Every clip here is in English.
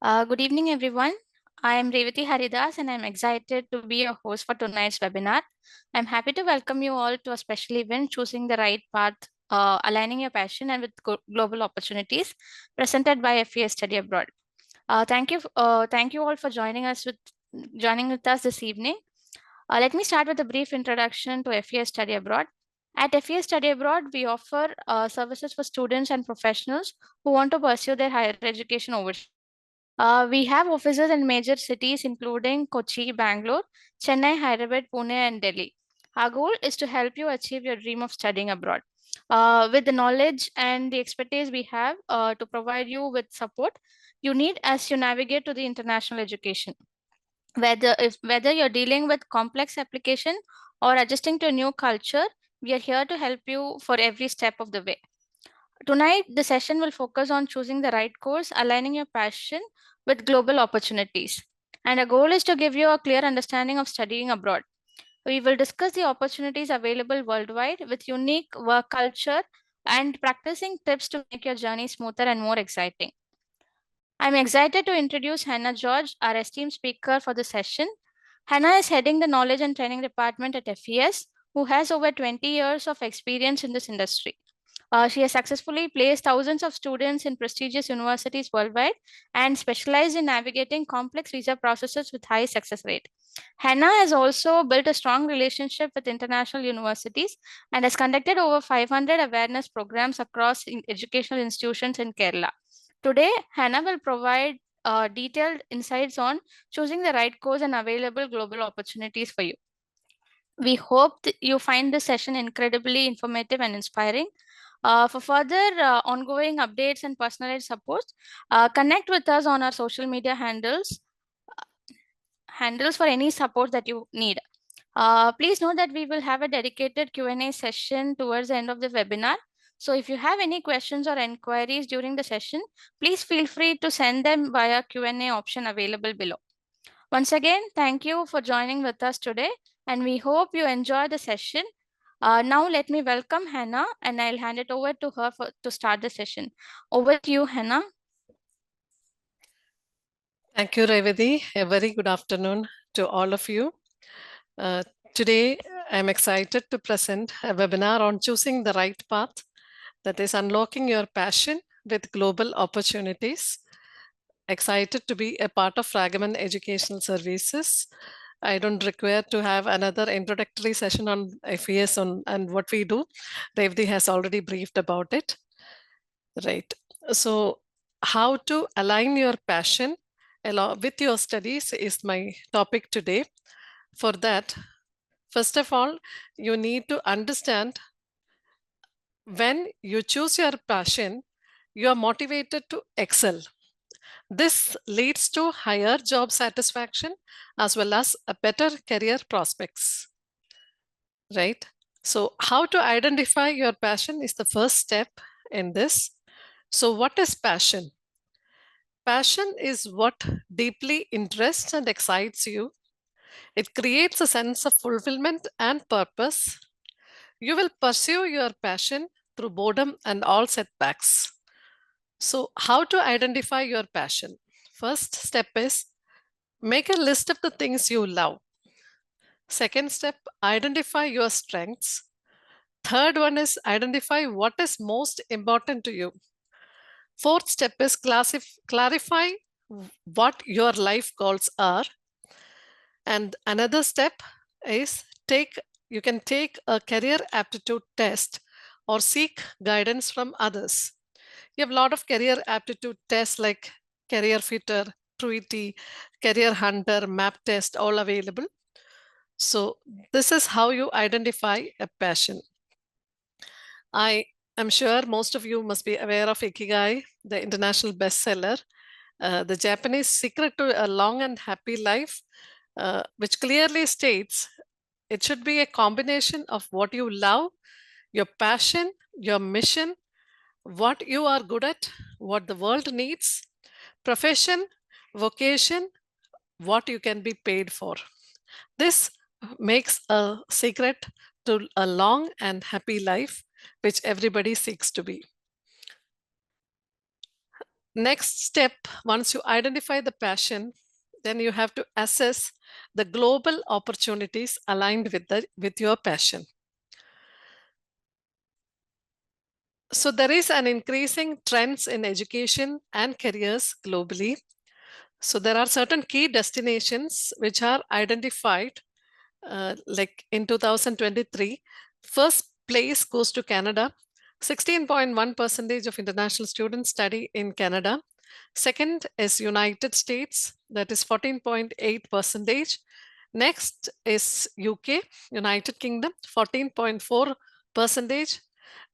Good evening, everyone. I am Revati Haridas, and I'm excited to be your host for tonight's webinar. I'm happy to welcome you all to a special event, Choosing the Right Path, Aligning Your Passion and with Global Opportunities, presented by FES Study Abroad. Thank you all for joining with us this evening. Let me start with a brief introduction to FES Study Abroad. At FES Study Abroad, we offer services for students and professionals who want to pursue their higher education overseas. We have offices in major cities including Kochi, Bangalore, Chennai, Hyderabad, Pune, and Delhi. Our goal is to help you achieve your dream of studying abroad. With the knowledge and the expertise we have to provide you with support you need as you navigate to the international education. Whether you're dealing with complex application or adjusting to a new culture, we are here to help you for every step of the way. Tonight, the session will focus on choosing the right course, aligning your passion with global opportunities. And our goal is to give you a clear understanding of studying abroad. We will discuss the opportunities available worldwide with unique work culture and practicing tips to make your journey smoother and more exciting. I'm excited to introduce Hannah George, our esteemed speaker for the session. Hannah is heading the Knowledge and Training Department at FES, who has over 20 years of experience in this industry. She has successfully placed thousands of students in prestigious universities worldwide and specialized in navigating complex visa processes with high success rate. Hannah has also built a strong relationship with international universities and has conducted over 500 awareness programs across educational institutions in Kerala. Today, Hannah will provide detailed insights on choosing the right course and available global opportunities for you. We hope that you find this session incredibly informative and inspiring. For further ongoing updates and personalized support, connect with us on our social media handles for any support that you need. Please know that we will have a dedicated Q&A session towards the end of the webinar. So if you have any questions or inquiries during the session, please feel free to send them via Q&A option available below. Once again, thank you for joining with us today, and we hope you enjoy the session. Now let me welcome Hannah, and I'll hand it over to her to start the session. Over to you, Hannah. Thank you, Revati. A very good afternoon to all of you. Today, I'm excited to present a webinar on choosing the right path, that is unlocking your passion with global opportunities. Excited to be a part of Fragomen Educational Services. I don't require to have another introductory session on FES and what we do. Revati has already briefed about it. Right. So how to align your passion along with your studies is my topic today. For that, first of all, you need to understand when you choose your passion, you are motivated to excel. This leads to higher job satisfaction as well as a better career prospects, right? So how to identify your passion is the first step in this. So what is passion? Passion is what deeply interests and excites you. It creates a sense of fulfillment and purpose. You will pursue your passion through boredom and all setbacks. So, how to identify your passion? First step is make a list of the things you love. Second step, identify your strengths. Third one is identify what is most important to you. Fourth step is clarify what your life goals are. And another step is you can take a career aptitude test or seek guidance from others. You have a lot of career aptitude tests like Career Fitter, Truity, Career Hunter, Map Test, all available. So this is how you identify a passion. I am sure most of you must be aware of Ikigai, the international bestseller, the Japanese secret to a long and happy life, which clearly states it should be a combination of what you love, your passion, your mission, what you are good at, what the world needs, profession, vocation, what you can be paid for. This makes a secret to a long and happy life, which everybody seeks to be. Next step, once you identify the passion, then you have to assess the global opportunities aligned with your passion. So there is an increasing trends in education and careers globally. So there are certain key destinations which are identified like in 2023. First place goes to Canada. 16.1% of international students study in Canada. Second is United States, that is 14.8%. Next is UK, United Kingdom, 14.4%.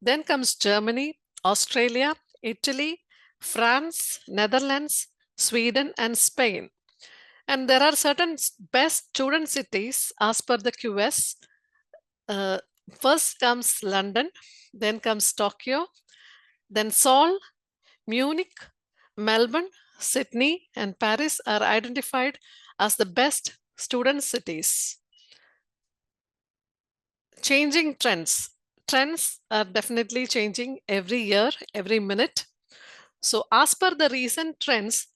Then comes Germany, Australia, Italy, France, Netherlands, Sweden, and Spain. And there are certain best student cities as per the QS. First comes London, then comes Tokyo, then Seoul, Munich, Melbourne, Sydney, and Paris are identified as the best student cities. Changing trends. Trends are definitely changing every year, every minute. So as per the recent trends,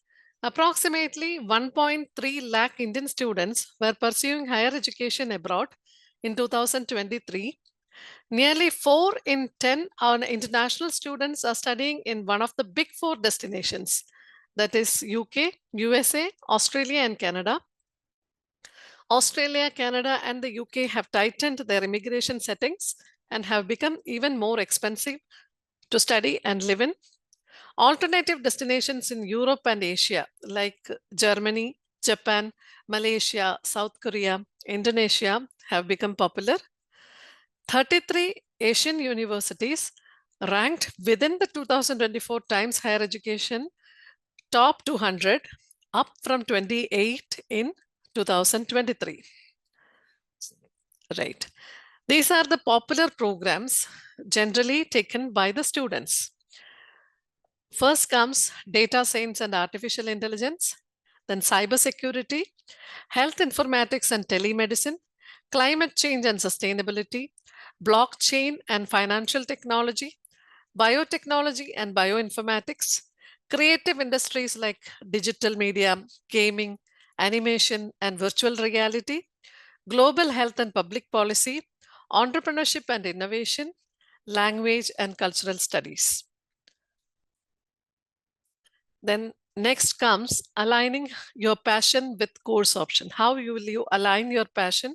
approximately 1.3 lakh Indian students were pursuing higher education abroad in 2023. Nearly 4 in 10 international students are studying in one of the big 4 destinations, that is UK, USA, Australia, and Canada. Australia, Canada, and the UK have tightened their immigration settings and have become even more expensive to study and live in. Alternative destinations in Europe and Asia, like Germany, Japan, Malaysia, South Korea, Indonesia, have become popular. 33 Asian universities ranked within the 2024 Times Higher Education Top 200, up from 28 in 2023. Right. These are the popular programs generally taken by the students. First comes data science and artificial intelligence, then cybersecurity, health informatics and telemedicine, climate change and sustainability, blockchain and financial technology, biotechnology and bioinformatics, creative industries like digital media, gaming, animation, and virtual reality, global health and public policy, entrepreneurship and innovation, language and cultural studies. Then next comes aligning your passion with course option. How will you align your passion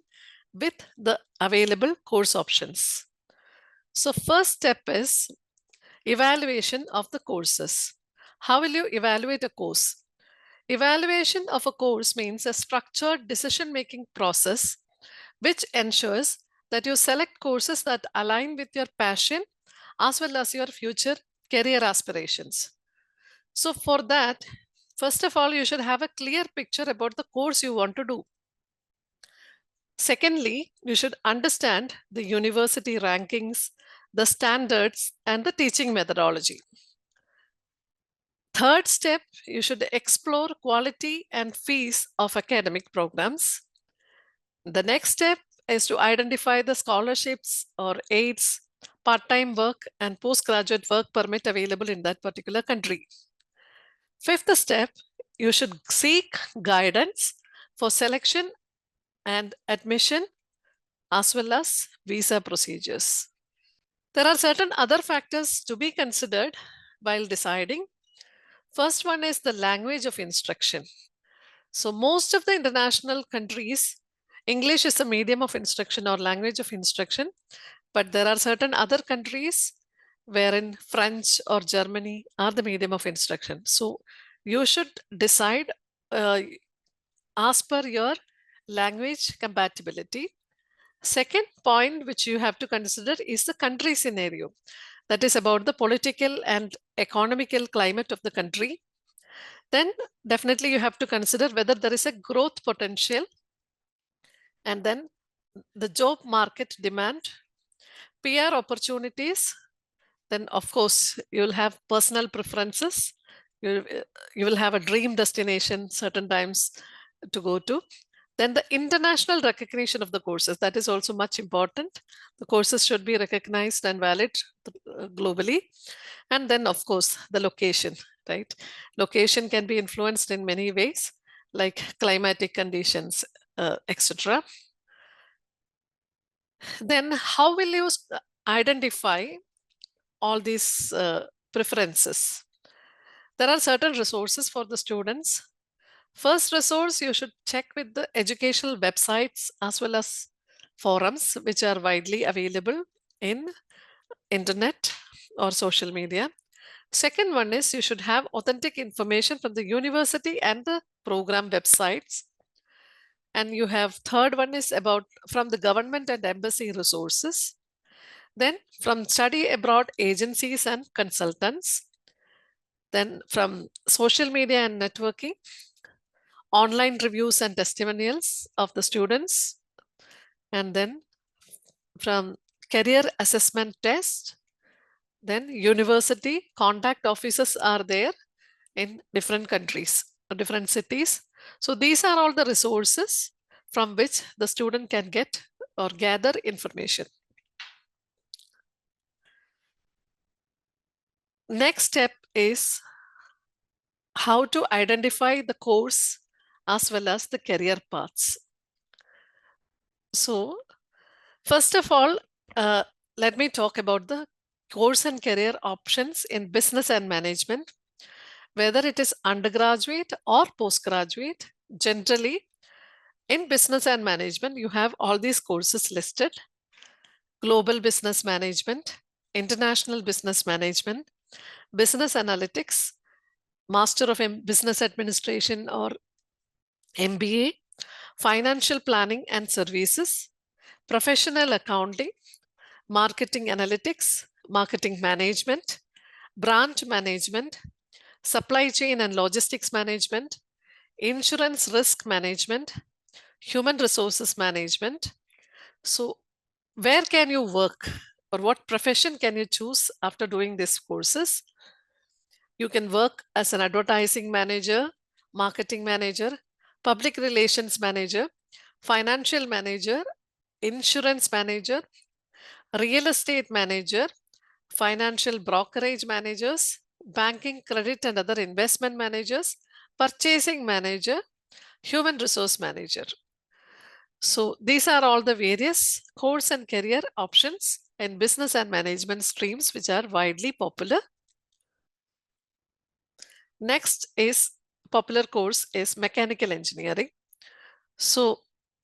with the available course options? So first step is evaluation of the courses. How will you evaluate a course? Evaluation of a course means a structured decision-making process which ensures that you select courses that align with your passion as well as your future career aspirations. So for that, first of all, you should have a clear picture about the course you want to do. Secondly, you should understand the university rankings, the standards, and the teaching methodology. Third step, you should explore quality and fees of academic programs. The next step is to identify the scholarships or aids, part-time work, and postgraduate work permit available in that particular country. Fifth step, you should seek guidance for selection and admission as well as visa procedures. There are certain other factors to be considered while deciding. First one is the language of instruction. So most of the international countries, English is a medium of instruction or language of instruction, but there are certain other countries wherein French or Germany are the medium of instruction. So you should decide as per your language compatibility. Second point which you have to consider is the country scenario. That is about the political and economical climate of the country. Then definitely you have to consider whether there is a growth potential, and then the job market demand, PR opportunities. Then of course you'll have personal preferences. You will have a dream destination certain times to go to. Then the international recognition of the courses, that is also much important. The courses should be recognized and valid globally. And then, of course, the location, right? Location can be influenced in many ways, like climatic conditions, etc. Then how will you identify all these preferences? There are certain resources for the students. First resource, you should check with the educational websites as well as forums, which are widely available in internet or social media. Second one is you should have authentic information from the university and the program websites. And you have third one is about from the government and embassy resources. Then from study abroad agencies and consultants. Then from social media and networking, online reviews and testimonials of the students. And then from career assessment test, then university contact offices are there in different countries, different cities. So these are all the resources from which the student can get or gather information. Next step is how to identify the course as well as the career paths. So first of all, let me talk about the course and career options in business and management. Whether it is undergraduate or postgraduate, generally in business and management, you have all these courses listed: global business management, international business management, business analytics, master of business administration or MBA, financial planning and services, professional accounting, marketing analytics, marketing management, branch management, supply chain and logistics management, insurance risk management, human resources management. So where can you work or what profession can you choose after doing these courses? You can work as an advertising manager, marketing manager, public relations manager, financial manager, insurance manager, real estate manager, financial brokerage managers, banking, credit and other investment managers, purchasing manager, human resource manager. So these are all the various course and career options in business and management streams which are widely popular. Next is popular course is mechanical engineering. So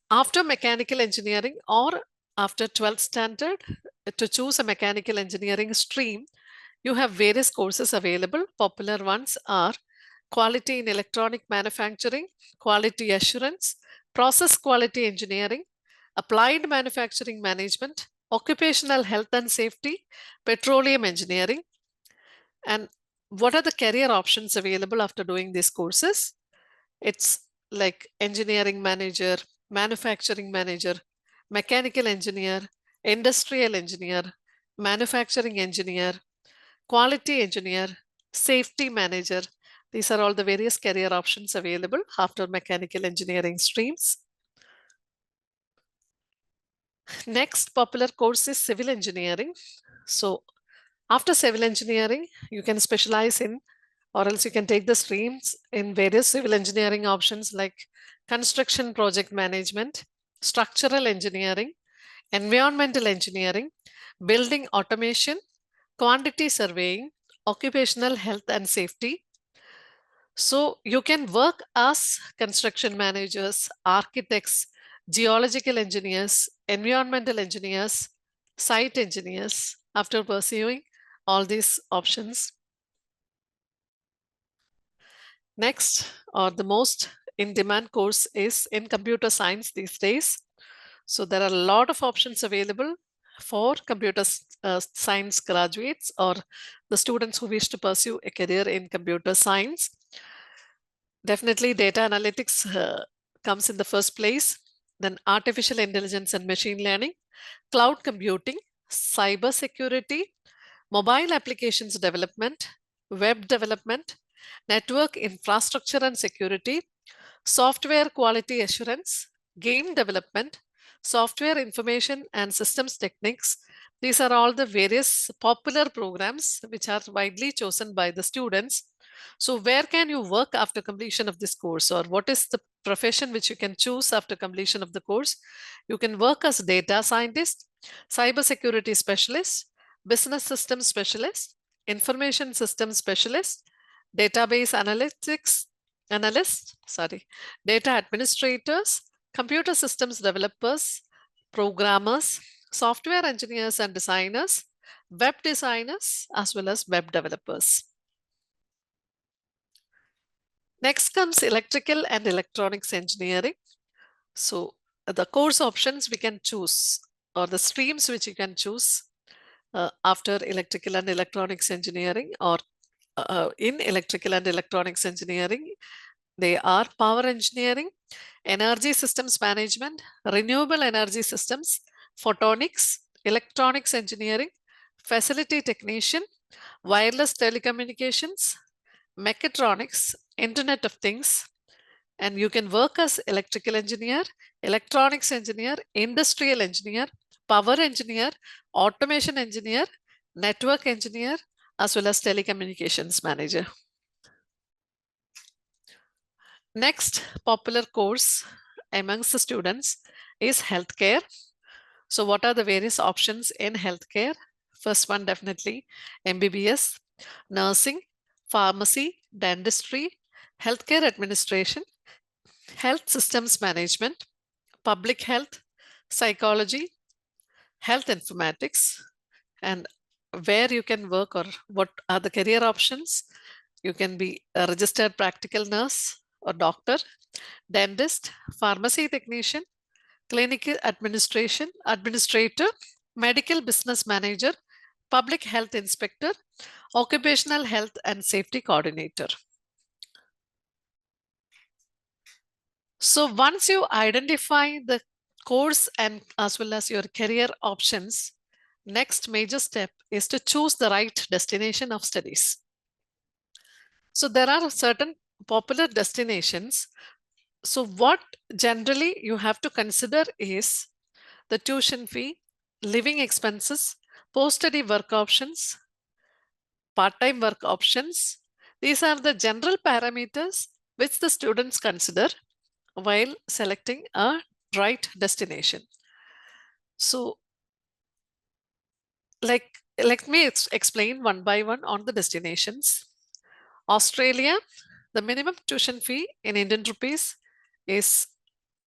after mechanical engineering or after 12th standard, to choose a mechanical engineering stream, you have various courses available. Popular ones are quality in electronic manufacturing, quality assurance, process quality engineering, applied manufacturing management, occupational health and safety, petroleum engineering. And what are the career options available after doing these courses? It's like engineering manager, manufacturing manager, mechanical engineer, industrial engineer, manufacturing engineer, quality engineer, safety manager. These are all the various career options available after mechanical engineering streams. Next popular course is civil engineering. So after civil engineering, you can specialize in, or else you can take the streams in various civil engineering options like construction project management, structural engineering, environmental engineering, building automation, quantity surveying, occupational health and safety. So you can work as construction managers, architects, geological engineers, environmental engineers, site engineers after pursuing all these options. Next, or the most in-demand course is in computer science these days. So there are a lot of options available for computer science graduates or the students who wish to pursue a career in computer science. Definitely data analytics comes in the first place, then artificial intelligence and machine learning, cloud computing, cyber security, mobile applications development, web development, network infrastructure and security, software quality assurance, game development, software information and systems techniques. These are all the various popular programs which are widely chosen by the students. So where can you work after completion of this course, or what is the profession which you can choose after completion of the course? You can work as data scientist, cybersecurity specialist, business systems specialist, information systems specialist, database analyst, data administrators, computer systems developers, programmers, software engineers and designers, web designers, as well as web developers. Next comes electrical and electronics engineering. So the course options we can choose, or the streams which you can choose after electrical and electronics engineering, or in electrical and electronics engineering, they are power engineering, energy systems management, renewable energy systems, photonics, electronics engineering, facility technician, wireless telecommunications, mechatronics, Internet of Things, and you can work as electrical engineer, electronics engineer, industrial engineer, power engineer, automation engineer, network engineer, as well as telecommunications manager. Next popular course amongst the students is healthcare. So what are the various options in healthcare? First one, definitely MBBS, nursing, pharmacy, dentistry, healthcare administration, health systems management, public health, psychology, health informatics, and where you can work or what are the career options. You can be a registered practical nurse or doctor, dentist, pharmacy technician, clinical administrator, medical business manager, public health inspector, occupational health and safety coordinator. So once you identify the course and as well as your career options, next major step is to choose the right destination of studies. So there are certain popular destinations. So what generally you have to consider is the tuition fee, living expenses, post-study work options, part-time work options. These are the general parameters which the students consider while selecting a right destination. So let me explain one by one on the destinations. Australia, the minimum tuition fee in Indian rupees is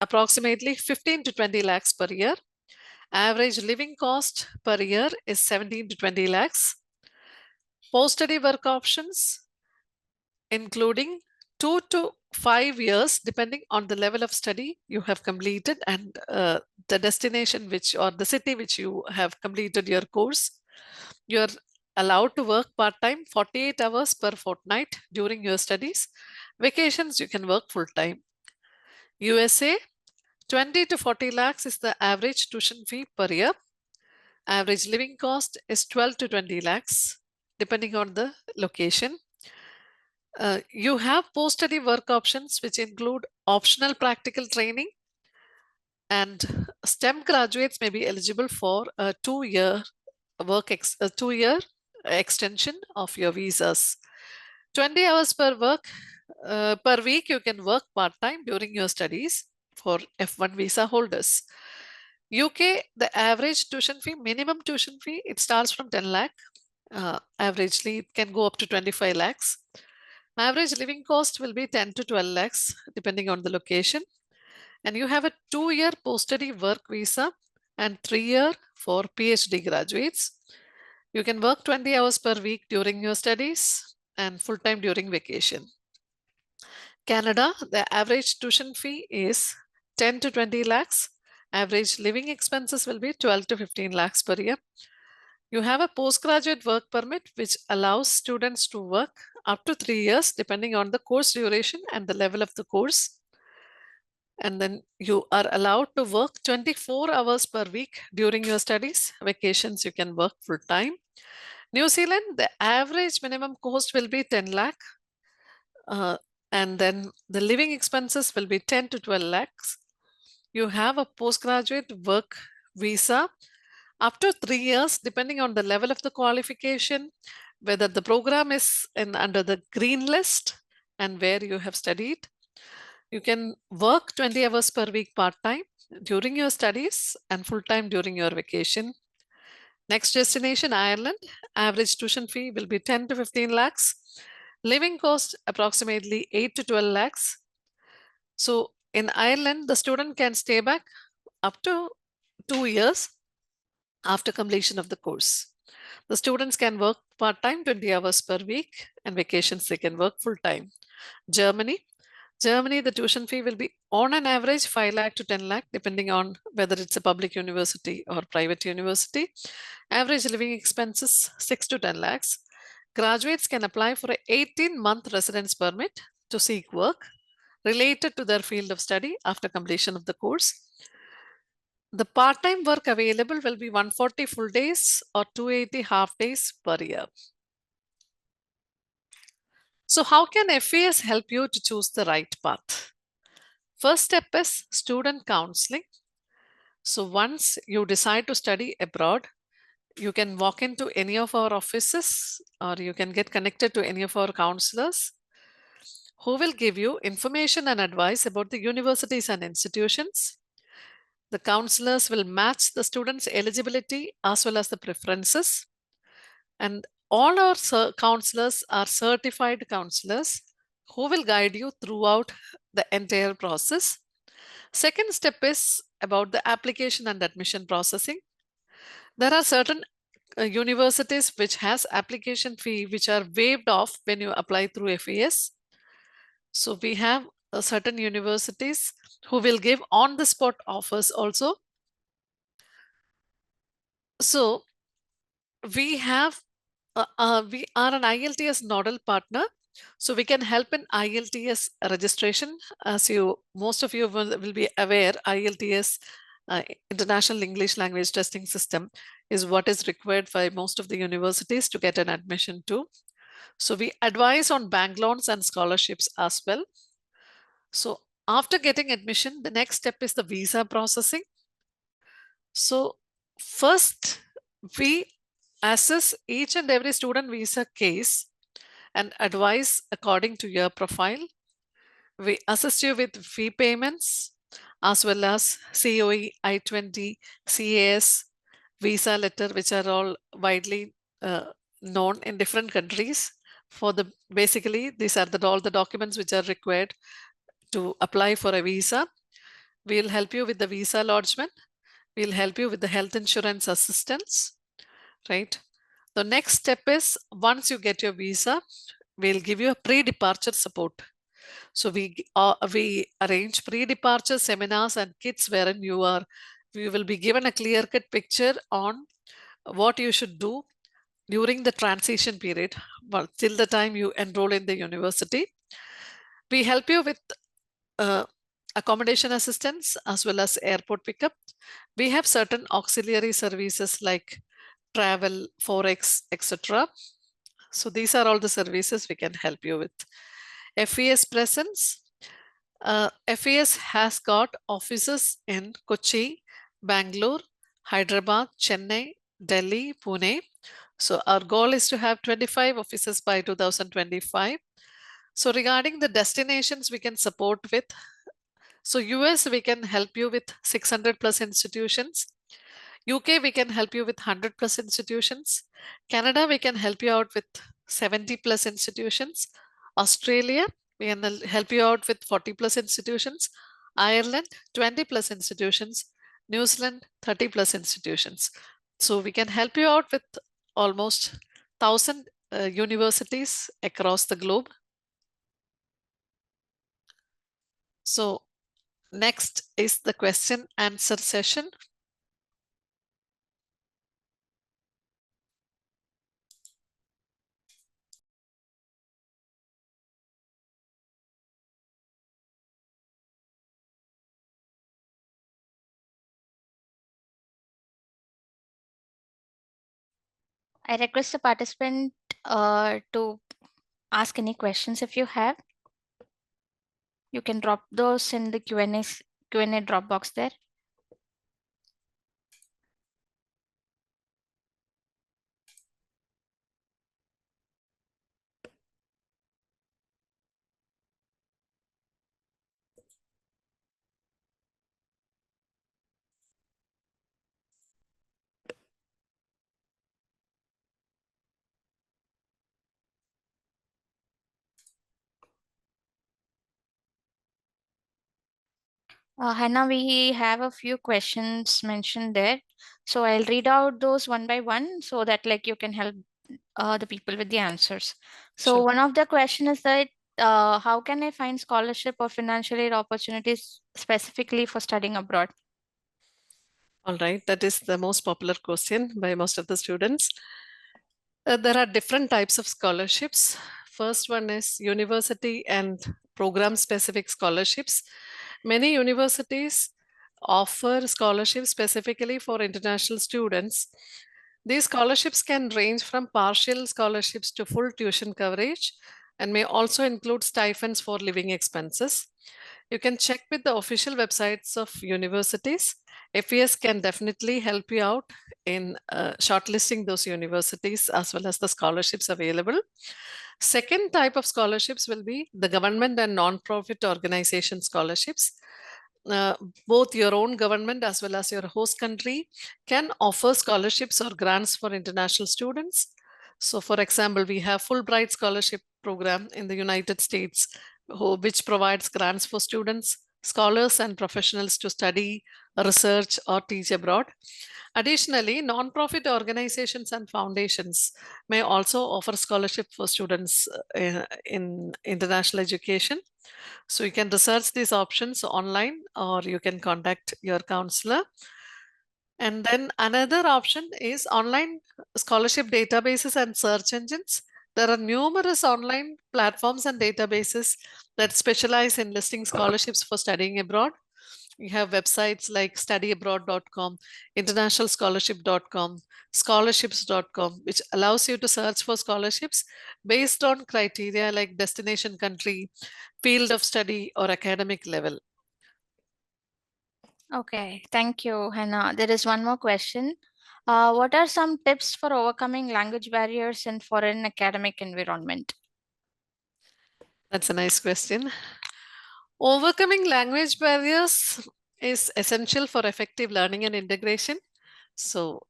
approximately 15 to 20 lakhs per year. Average living cost per year is 17 to 20 lakhs. Post-study work options, including 2 to 5 years, depending on the level of study you have completed and the destination or the city which you have completed your course. You're allowed to work part-time 48 hours per fortnight during your studies. Vacations, you can work full-time. USA, 20 to 40 lakhs is the average tuition fee per year. Average living cost is 12 to 20 lakhs, depending on the location. You have post-study work options, which include optional practical training, and STEM graduates may be eligible for a 2-year extension of your visas. 20 hours per week, you can work part-time during your studies for F1 visa holders. UK, the average tuition fee, minimum tuition fee, it starts from 10 lakh. Averagely, it can go up to 25 lakhs. Average living cost will be 10 to 12 lakhs, depending on the location. And you have a 2-year post-study work visa and 3-year for PhD graduates. You can work 20 hours per week during your studies and full-time during vacation. Canada, the average tuition fee is 10 to 20 lakhs. Average living expenses will be 12 to 15 lakhs per year. You have a postgraduate work permit, which allows students to work up to 3 years, depending on the course duration and the level of the course. And then you are allowed to work 24 hours per week during your studies. Vacations, you can work full time. New Zealand, the average minimum cost will be 10 lakh. And then the living expenses will be 10 to 12 lakhs. you have a postgraduate work visa up to 3 years, depending on the level of the qualification, whether the program is under the green list and where you have studied. You can work 20 hours per week part-time during your studies and full-time during your vacation. Next destination, Ireland. Average tuition fee will be 10 to 15 lakhs. Living cost approximately 8 to 12 lakhs. So in Ireland, the student can stay back up to 2 years after completion of the course. The students can work part-time 20 hours per week, and vacations they can work full-time. Germany, the tuition fee will be on an average 5 lakh to 10 lakh, depending on whether it's a public university or private university. Average living expenses 6 to 10 lakhs. Graduates can apply for an 18-month residence permit to seek work related to their field of study after completion of the course. The part-time work available will be 140 full days or 280 half days per year. So how can FAS help you to choose the right path? First step is student counseling. So once you decide to study abroad, you can walk into any of our offices or you can get connected to any of our counselors who will give you information and advice about the universities and institutions. The counselors will match the students' eligibility as well as the preferences. And all our counselors are certified counselors who will guide you throughout the entire process. Second step is about the application and admission processing. There are certain universities which has application fee which are waived off when you apply through FAS. So we have certain universities who will give on the spot offers also. So we are an IELTS nodal partner. So we can help in IELTS registration. As most of you will be aware, IELTS, International English Language Testing System, is what is required by most of the universities to get an admission to. So we advise on bank loans and scholarships as well. So after getting admission, the next step is the visa processing. So first, we assess each and every student visa case and advise according to your profile. We assist you with fee payments as well as COE, I-20, CAS, visa letter, which are all widely known in different countries. Basically, these are all the documents which are required to apply for a visa. We'll help you with the visa lodgement. We'll help you with the health insurance assistance, right? The next step is once you get your visa, we'll give you a pre-departure support. So we arrange pre-departure seminars and kits wherein you will be given a clear-cut picture on what you should do during the transition period, well, till the time you enroll in the university. We help you with accommodation assistance as well as airport pickup. We have certain auxiliary services like travel, forex, etc. So these are all the services we can help you with. FES presence. FES has got offices in Kochi, Bangalore, Hyderabad, Chennai, Delhi, Pune. So our goal is to have 25 offices by 2025. So regarding the destinations we can support with, so US we can help you with 600 plus institutions. UK we can help you with 100 plus institutions. Canada we can help you out with 70 plus institutions. Australia we can help you out with 40 plus institutions. Ireland 20 plus institutions. New Zealand 30 plus institutions. So we can help you out with almost 1,000 universities across the globe. So next is the question answer session. I request the participant to ask any questions if you have. You can drop those in the Q&A Q&A drop box there. Hannah, we have a few questions mentioned there. So I'll read out those one by one so that like you can help the people with the answers. So Sure. one of the question is that how can I find scholarship or financial aid opportunities specifically for studying abroad? All right, that is the most popular question by most of the students. There are different types of scholarships. First one is university and program specific scholarships. Many universities offer scholarships specifically for international students. These scholarships can range from partial scholarships to full tuition coverage and may also include stipends for living expenses. You can check with the official websites of universities. FES can definitely help you out in shortlisting those universities as well as the scholarships available. Second type of scholarships will be the government and non-profit organization scholarships. Uh, Both your own government as well as your host country can offer scholarships or grants for international students. So, for example, we have Fulbright Scholarship Program in the United States, which provides grants for students, scholars, and professionals to study, research, or teach abroad. Additionally, nonprofit organizations and foundations may also offer scholarship for students in international education. So you can research these options online or you can contact your counselor. And then another option is online scholarship databases and search engines. There are numerous online platforms and databases that specialize in listing scholarships for studying abroad. We have websites like studyabroad.com, internationalscholarship.com, scholarships.com, which allows you to search for scholarships based on criteria like destination country, field of study, or academic level. Okay, thank you, Hannah. There is one more question. What are some tips for overcoming language barriers in foreign academic environment? That's a nice question. Overcoming language barriers is essential for effective learning and integration. So,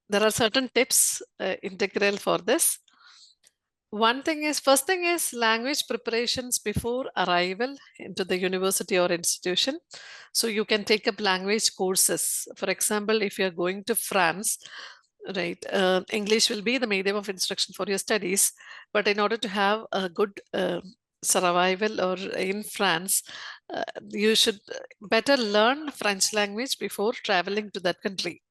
there are certain tips integral for this. First thing is language preparations before arrival into the university or institution. So you can take up language courses. For example, if you're going to France, right, English will be the medium of instruction for your studies. But in order to have a good survival or in France, you should better learn French language before traveling to that country.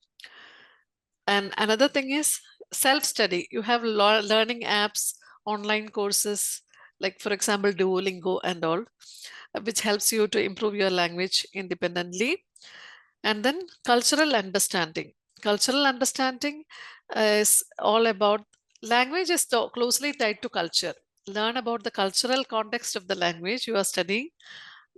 And another thing is self-study. You have learning apps, online courses, like for example, Duolingo and all, which helps you to improve your language independently. And then cultural understanding. Cultural understanding is all about language is closely tied to culture. Learn about the cultural context of the language you are studying.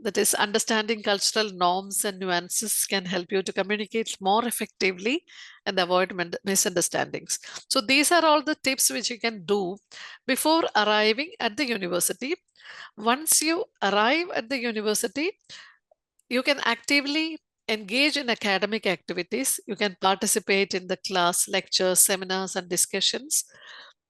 That is, understanding cultural norms and nuances can help you to communicate more effectively and avoid misunderstandings. So, these are all the tips which you can do before arriving at the university. Once you arrive at the university, you can actively engage in academic activities. You can participate in the class, lectures, seminars, and discussions.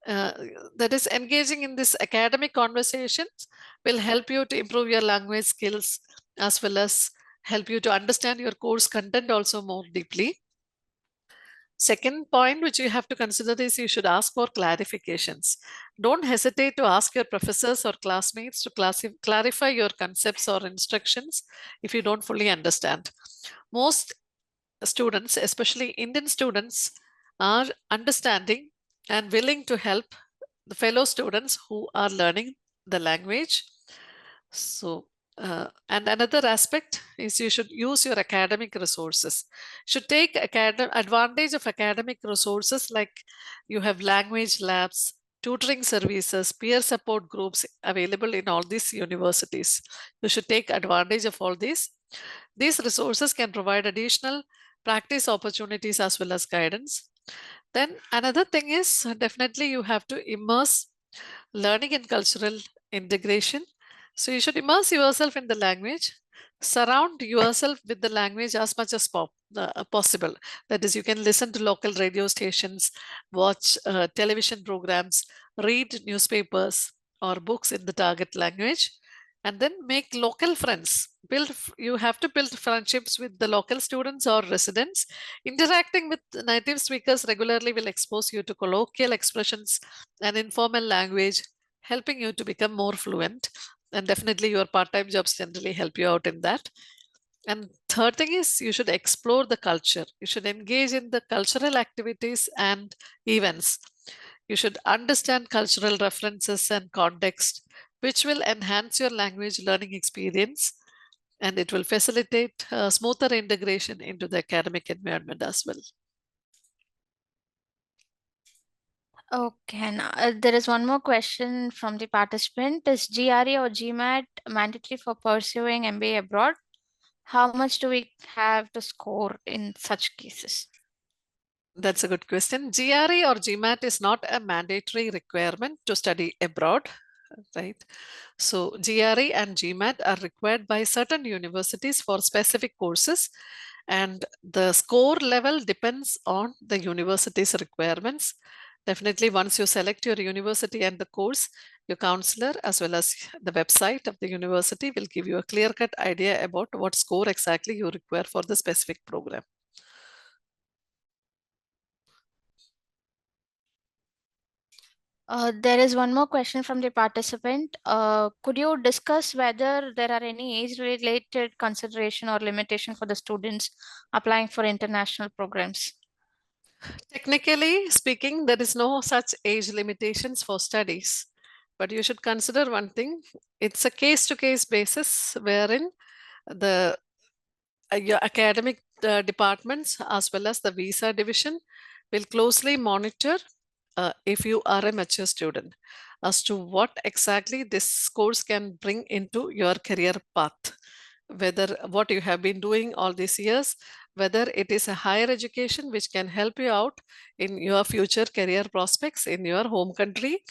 Uh, that is, engaging in this academic conversations will help you to improve your language skills as well as help you to understand your course content also more deeply. Second point, which you have to consider is you should ask for clarifications. Don't hesitate to ask your professors or classmates to clarify your concepts or instructions if you don't fully understand. Most students, especially Indian students, are understanding and willing to help the fellow students who are learning the language. So, and another aspect is you should use your academic resources. Should take advantage of academic resources like you have language labs, tutoring services, peer support groups available in all these universities. You should take advantage of all these These resources can provide additional practice opportunities as well as guidance. Then another thing is definitely you have to immerse learning in cultural integration. So you should immerse yourself in the language, surround yourself with the language as much as possible. That is, you can listen to local radio stations, watch television programs, read newspapers or books in the target language, and then make local friends. You have to build friendships with the local students or residents. Interacting with native speakers regularly will expose you to colloquial expressions and informal language, helping you to become more fluent. And definitely your part-time jobs generally help you out in that. And third thing is you should explore the culture. You should engage in the cultural activities and events. You should understand cultural references and context, which will enhance your language learning experience, and it will facilitate smoother integration into the academic environment as well. Okay, and there is one more question from the participant. Is GRE or GMAT mandatory for pursuing MBA abroad? How much do we have to score in such cases? That's a good question. GRE or GMAT is not a mandatory requirement to study abroad, right? So GRE and GMAT are required by certain universities for specific courses, and the score level depends on the university's requirements. Definitely, once you select your university and the course, your counselor as well as the website of the university will give you a clear-cut idea about what score exactly you require for the specific program. There is one more question from the participant. Could you discuss whether there are any age-related consideration or limitation for the students applying for international programs? Technically speaking, there is no such age limitations for studies, but you should consider one thing. It's a case-to-case basis wherein the your academic departments as well as the visa division will closely monitor if you are a mature student as to what exactly this course can bring into your career path, whether what you have been doing all these years, whether it is a higher education which can help you out in your future career prospects in your home country.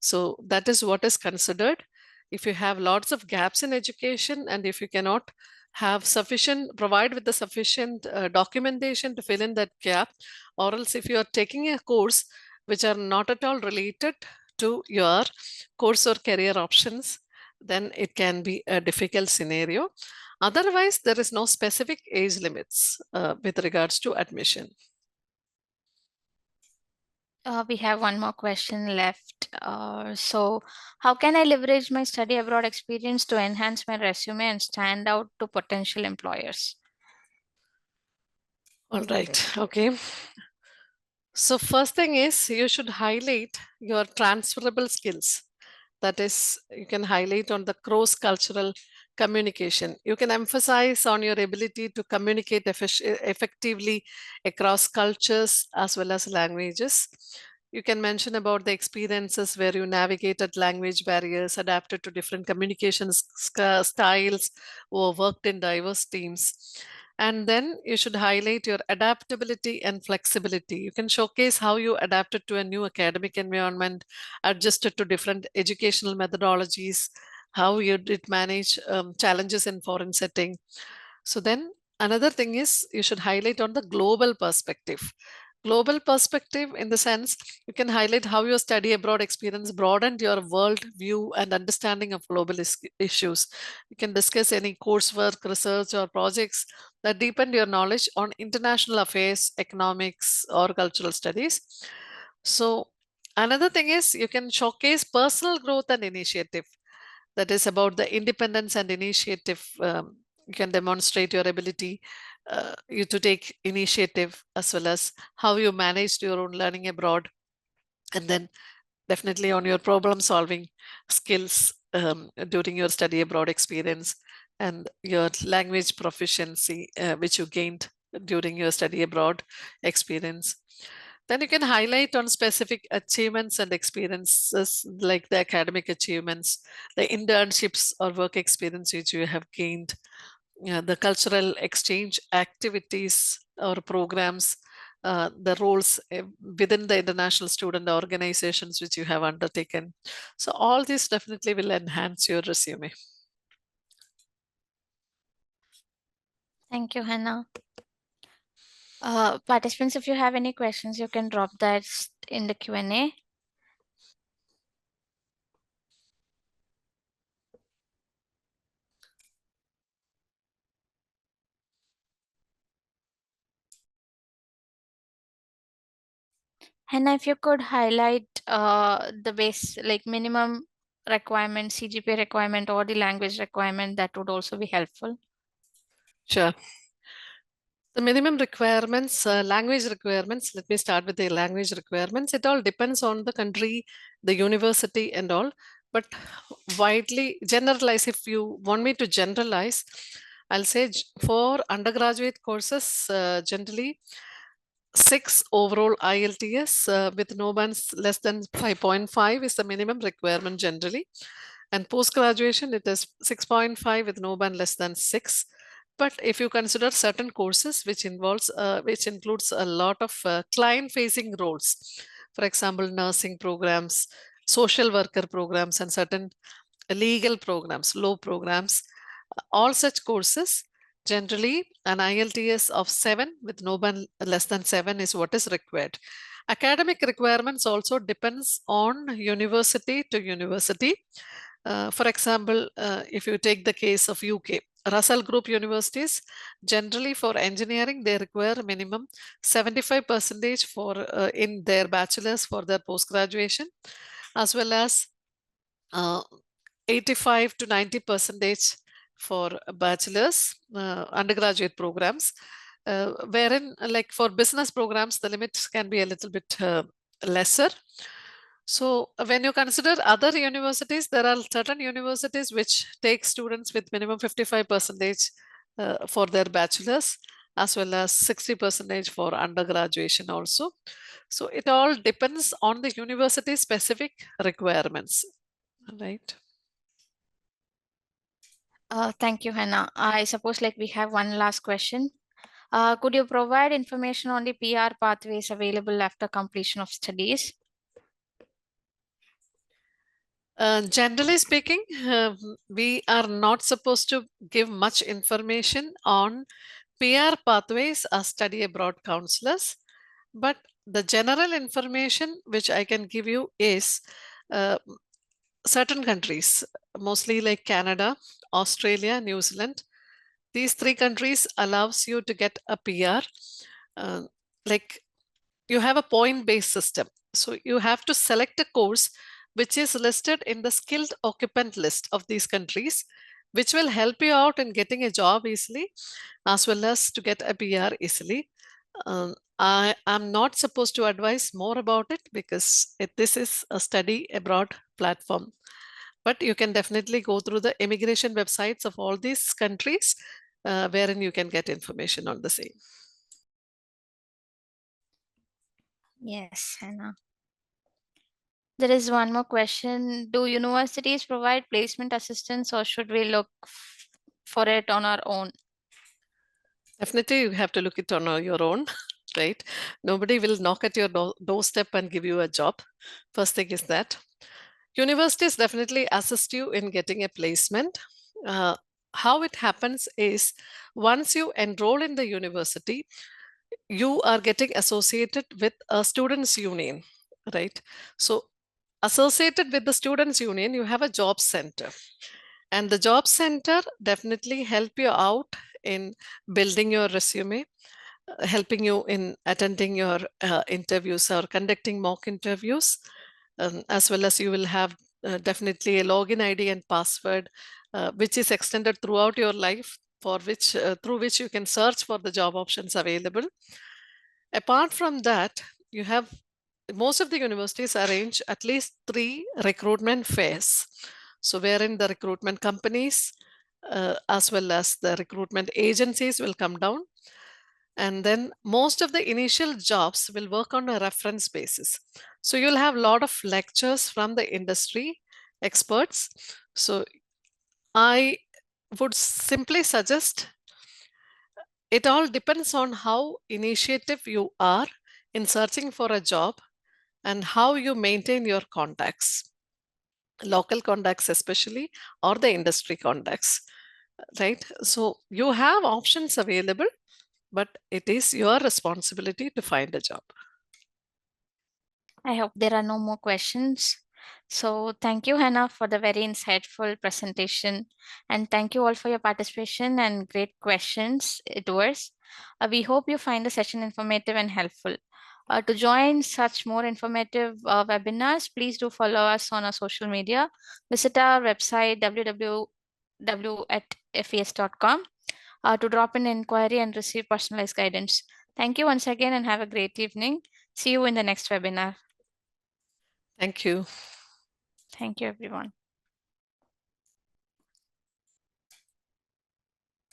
So that is what is considered. If you have lots of gaps in education and if you cannot provide with the sufficient documentation to fill in that gap, or else if you are taking a course which are not at all related to your course or career options, then it can be a difficult scenario. Otherwise, there is no specific age limits with regards to admission. We have one more question left. So, how can I leverage my study abroad experience to enhance my resume and stand out to potential employers? All right. Okay. So first thing is you should highlight your transferable skills. That is, you can highlight on the cross-cultural communication. You can emphasize on your ability to communicate effectively across cultures as well as languages. You can mention about the experiences where you navigated language barriers, adapted to different communication styles, or worked in diverse teams. And then you should highlight your adaptability and flexibility. You can showcase how you adapted to a new academic environment, adjusted to different educational methodologies, how you did manage challenges in foreign setting. So then another thing is you should highlight on the global perspective. Global perspective in the sense you can highlight how your study abroad experience broadened your world view and understanding of global issues. You can discuss any coursework, research, or projects that deepened your knowledge on international affairs, economics, or cultural studies. So another thing is you can showcase personal growth and initiative. That is about the independence and initiative. You can demonstrate your ability you to take initiative as well as how you managed your own learning abroad, and then definitely on your problem solving skills during your study abroad experience and your language proficiency which you gained during your study abroad experience. Then you can highlight on specific achievements and experiences like the academic achievements, the internships or work experience which you have gained, the cultural exchange activities or programs, the roles within the international student organizations which you have undertaken. So all this definitely will enhance your resume. Thank you, Hannah. Participants, if you have any questions, you can drop that in the Q&A. Hannah, if you could highlight the base, like minimum requirement, CGPA requirement, or the language requirement, that would also be helpful. Sure. The minimum requirements, language requirements, let me start with the language requirements. It all depends on the country, the university and all, but widely generalize, if you want me to generalize, I'll say for undergraduate courses, generally 6 overall IELTS with no bands less than 5.5 is the minimum requirement generally. And post-graduation, it is 6.5 with no band less than 6. But if you consider certain courses which includes a lot of client-facing roles, for example, nursing programs, social worker programs, and certain legal programs, law programs, all such courses, generally an IELTS of 7 with no band less than 7 is what is required. Academic requirements also depends on university to university. For example, if you take the case of UK, Russell Group universities, generally for engineering, they require minimum 75% for in their bachelor's for their post-graduation, as well as 85 to 90 percentage for bachelor's undergraduate programs, wherein like for business programs, the limits can be a little bit lesser. So when you consider other universities, there are certain universities which take students with minimum 55 percentage for their bachelor's, as well as 60 percentage for undergraduation also. So it all depends on the university specific requirements, right? Thank you, Hannah. I suppose like we have one last question. Could you provide information on the PR pathways available after completion of studies? Generally speaking, we are not supposed to give much information on PR pathways as study abroad counselors, but the general information which I can give you is uh, certain countries, mostly like Canada, Australia, New Zealand. These 3 countries allows you to get a PR. Uh, like you have a point-based system. So you have to select a course which is listed in the skilled occupant list of these countries, which will help you out in getting a job easily, as well as to get a PR easily. I am not supposed to advise more about it because this is a study abroad platform. But you can definitely go through the immigration websites of all these countries, wherein you can get information on the same. Yes, Hannah. There is one more question. Do universities provide placement assistance or should we look for it on our own? Definitely, you have to look it on your own, right? Nobody will knock at your doorstep and give you a job. First thing is that. Universities definitely assist you in getting a placement. How it happens is once you enroll in the university, you are getting associated with a students' union, right? So, associated with the students' union, you have a job center. And the job center definitely help you out in building your resume, helping you in attending your interviews or conducting mock interviews, as well as you will have definitely a login ID and password, which is extended throughout your life, for which through which you can search for the job options available. Apart from that, you have most of the universities arrange at least 3 recruitment fairs. So, wherein the recruitment companies as well as the recruitment agencies will come down. And then most of the initial jobs will work on a reference basis. So, you'll have a lot of lectures from the industry experts. So, I would simply suggest it all depends on how initiative you are in searching for a job and how you maintain your contacts, local contacts especially, or the industry contacts, right? So you have options available, but it is your responsibility to find a job. I hope there are no more questions. So thank you, Hannah, for the very insightful presentation. And thank you all for your participation and great questions it was. We hope you find the session informative and helpful. To join such more informative webinars, please do follow us on our social media. Visit our website www.fes.com to drop an inquiry and receive personalized guidance. Thank you once again and have a great evening. See you in the next webinar. Thank you. Thank you, everyone.